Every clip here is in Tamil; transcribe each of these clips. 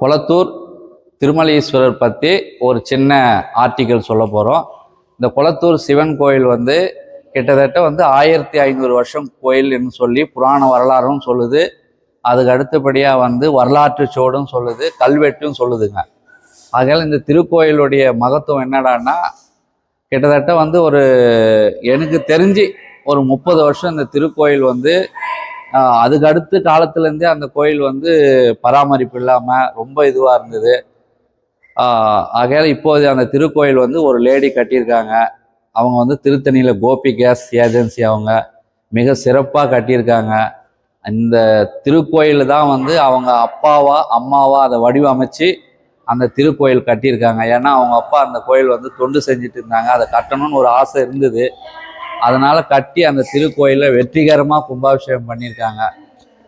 கொளத்தூர் திருமலீஸ்வரர் பற்றி ஒரு சின்ன ஆர்டிக்கல் சொல்ல போகிறோம். இந்த கொளத்தூர் சிவன் கோயில் வந்து கிட்டத்தட்ட வந்து 1500 வருஷம் கோயில்னு சொல்லி புராண வரலாறும் சொல்லுது. அதுக்கு அடுத்தபடியாக வந்து வரலாற்று சோடும் சொல்லுது, கல்வெட்டும் சொல்லுதுங்க. ஆகையால் இந்த திருக்கோயிலுடைய மகத்துவம் என்னடான்னா, கிட்டத்தட்ட வந்து எனக்கு தெரிஞ்சு ஒரு 30 வருஷம் இந்த திருக்கோயில் வந்து அதுக்கு அடுத்த காலத்துலேருந்தே அந்த கோயில் வந்து பராமரிப்பு இல்லாமல் ரொம்ப இதுவாக இருந்தது. ஆகையால் இப்போது அந்த திருக்கோயில் வந்து ஒரு லேடி கட்டியிருக்காங்க. அவங்க வந்து திருத்தணியில் கோபி கேஸ் ஏஜென்சி அவங்க மிக சிறப்பாக கட்டியிருக்காங்க. இந்த திருக்கோயில் தான் வந்து அவங்க அப்பாவா அம்மாவா அதை வடிவமைச்சு அந்த திருக்கோயில் கட்டியிருக்காங்க. ஏன்னா அவங்க அப்பா அந்த கோயில் வந்து தொண்டு செஞ்சுட்டு இருந்தாங்க, அதை கட்டணும்னு ஒரு ஆசை இருந்தது. அதனால் கட்டி அந்த திருக்கோயிலில் வெற்றிகரமாக கும்பாபிஷேகம் பண்ணியிருக்காங்க.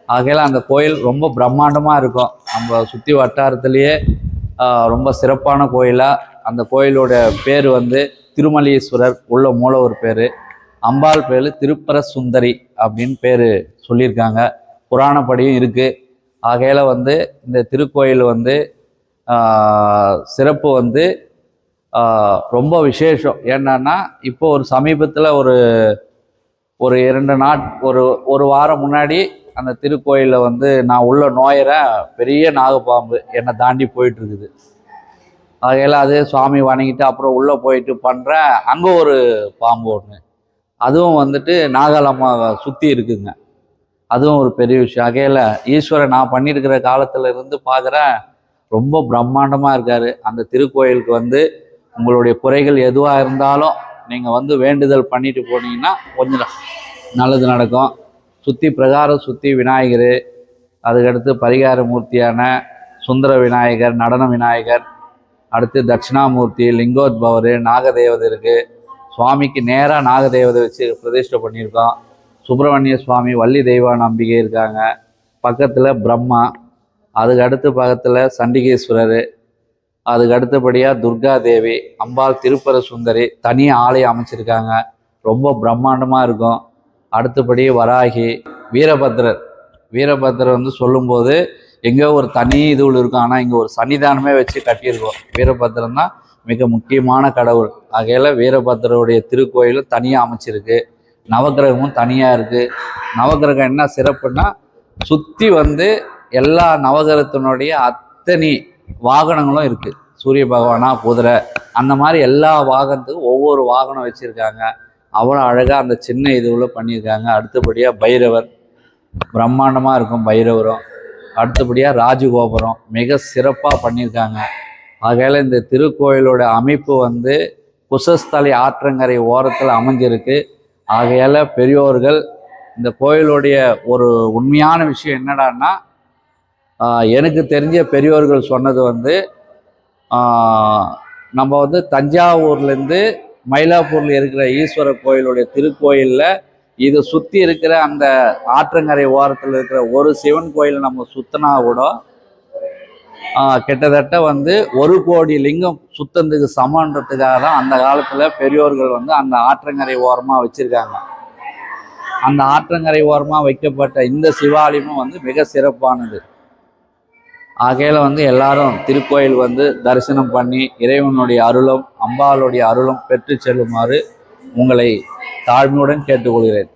ஆகையால் அந்த கோயில் ரொம்ப பிரம்மாண்டமாக இருக்கும். நம்ம சுற்றி வட்டாரத்துலேயே ரொம்ப சிறப்பான கோயிலாக அந்த கோயிலோட பேர் வந்து திருமலீஸ்வரர் உள்ள மூலவர் பேர், அம்பாள் பேர் திருப்பர சுந்தரி அப்படின்னு பேர் சொல்லியிருக்காங்க. புராணப்படியும் இருக்குது. ஆகையால் வந்து இந்த திருக்கோயில் வந்து சிறப்பு வந்து ரொம்ப விசேஷம். என்னன்னா இப்போ ஒரு சமீபத்தில் ஒரு 2 ஒரு வாரம் முன்னாடி அந்த திருக்கோயிலில் வந்து நான் உள்ள நோயிறேன், பெரிய நாகப்பாம்பு என்னை தாண்டி போயிட்டு இருக்குது. ஆகையால் அதே சுவாமி வணங்கிட்டு அப்புறம் உள்ளே போயிட்டு பண்ணுறேன், அங்கே ஒரு பாம்பு ஒன்று, அதுவும் வந்துட்டு நாகாலம்மா சுற்றி இருக்குங்க. அதுவும் ஒரு பெரிய விஷயம். ஆகையால் ஈஸ்வரன் நான் பண்ணியிருக்கிற காலத்தில் இருந்து பார்க்குறேன், ரொம்ப பிரம்மாண்டமாக இருக்கார். அந்த திருக்கோயிலுக்கு வந்து உங்களுடைய குறைகள் எதுவாக இருந்தாலும் நீங்கள் வந்து வேண்டுதல் பண்ணிட்டு போனீங்கன்னா கொஞ்சம் நல்லது நடக்கும். சுற்றி பிரகாரம் சுற்றி விநாயகர், அதுக்கடுத்து பரிகார மூர்த்தியான சுந்தர விநாயகர், நடன விநாயகர், அடுத்து தட்சிணாமூர்த்தி, லிங்கோத்பவர், நாகதேவதை இருக்குது. சுவாமிக்கு நேராக நாகதேவதை வச்சு பிரதிஷ்டை பண்ணியிருக்கோம். சுப்பிரமணிய சுவாமி, வள்ளி தெய்வ நம்பிக்கை இருக்காங்க. பக்கத்தில் பிரம்மா, அதுக்கு அடுத்து பக்கத்தில் சண்டிகேஸ்வரர், அதுக்கு அடுத்தபடியாக துர்கா தேவி, அம்பாள் திருப்பர சுந்தரி தனி ஆலயம் அமைச்சிருக்காங்க. ரொம்ப பிரம்மாண்டமாக இருக்கும். அடுத்தபடி வராகி, வீரபத்ரர் வந்து சொல்லும்போது எங்கேயோ ஒரு தனி இதுவில் இருக்கும், ஆனால் இங்கே ஒரு சன்னிதானமே வச்சு கட்டியிருக்கோம். வீரபத்ரன் தான் மிக முக்கியமான கடவுள். ஆகையால் வீரபத்ரருடைய திருக்கோயிலும் தனியாக அமைச்சிருக்கு. நவக்கிரகமும் தனியாக இருக்குது. நவக்கிரகம் என்ன சிறப்புன்னா, சுற்றி வந்து எல்லா நவகிரகத்தினுடைய அத்தனை வாகனங்களும் இருக்குது. சூரிய பகவானா, குதிரை, அந்த மாதிரி எல்லா வாகனத்துக்கும் ஒவ்வொரு வாகனம் வச்சுருக்காங்க. அவ்வளோ அழகாக அந்த சின்ன இதுவில் பண்ணியிருக்காங்க. அடுத்தபடியாக பைரவர் பிரம்மாண்டமாக இருக்கும். பைரவரும் அடுத்தபடியாக ராஜகோபுரம் மிக சிறப்பாக பண்ணியிருக்காங்க. ஆகையால் இந்த திருக்கோயிலோட அமைப்பு வந்து குசஸ்தலை ஆற்றங்கரை ஓரத்தில் அமைஞ்சிருக்கு. ஆகையால் பெரியோர்கள் இந்த கோயிலுடைய ஒரு உண்மையான விஷயம் என்னடான்னா, எனக்கு தெரிஞ்ச பெரியோர்கள் சொன்னது வந்து, நம்ம வந்து தஞ்சாவூர்லேருந்து மயிலாப்பூரில் இருக்கிற ஈஸ்வரர் கோயிலுடைய திருக்கோயிலில் இதை சுற்றி இருக்கிற அந்த ஆற்றங்கரை ஓரத்தில் இருக்கிற ஒரு சிவன் கோயில் நம்ம சுற்றினா கூட கிட்டத்தட்ட வந்து 1 கோடி லிங்கம் சுத்தத்துக்கு சமன்றதுக்காக தான் அந்த காலத்தில் பெரியோர்கள் வந்து அந்த ஆற்றங்கரை ஓரமாக வச்சுருக்காங்க. அந்த ஆற்றங்கரை ஓரமாக வைக்கப்பட்ட இந்த சிவாலயமும் வந்து மிக சிறப்பானது. ஆகையால் வந்து எல்லாரும் திருக்கோயில் வந்து தரிசனம் பண்ணி இறைவனுடைய அருளும் அம்பாளுடைய அருளும் பெற்று செல்லுமாறு உங்களை தாழ்மையுடன் கேட்டுக்கொள்கிறேன்.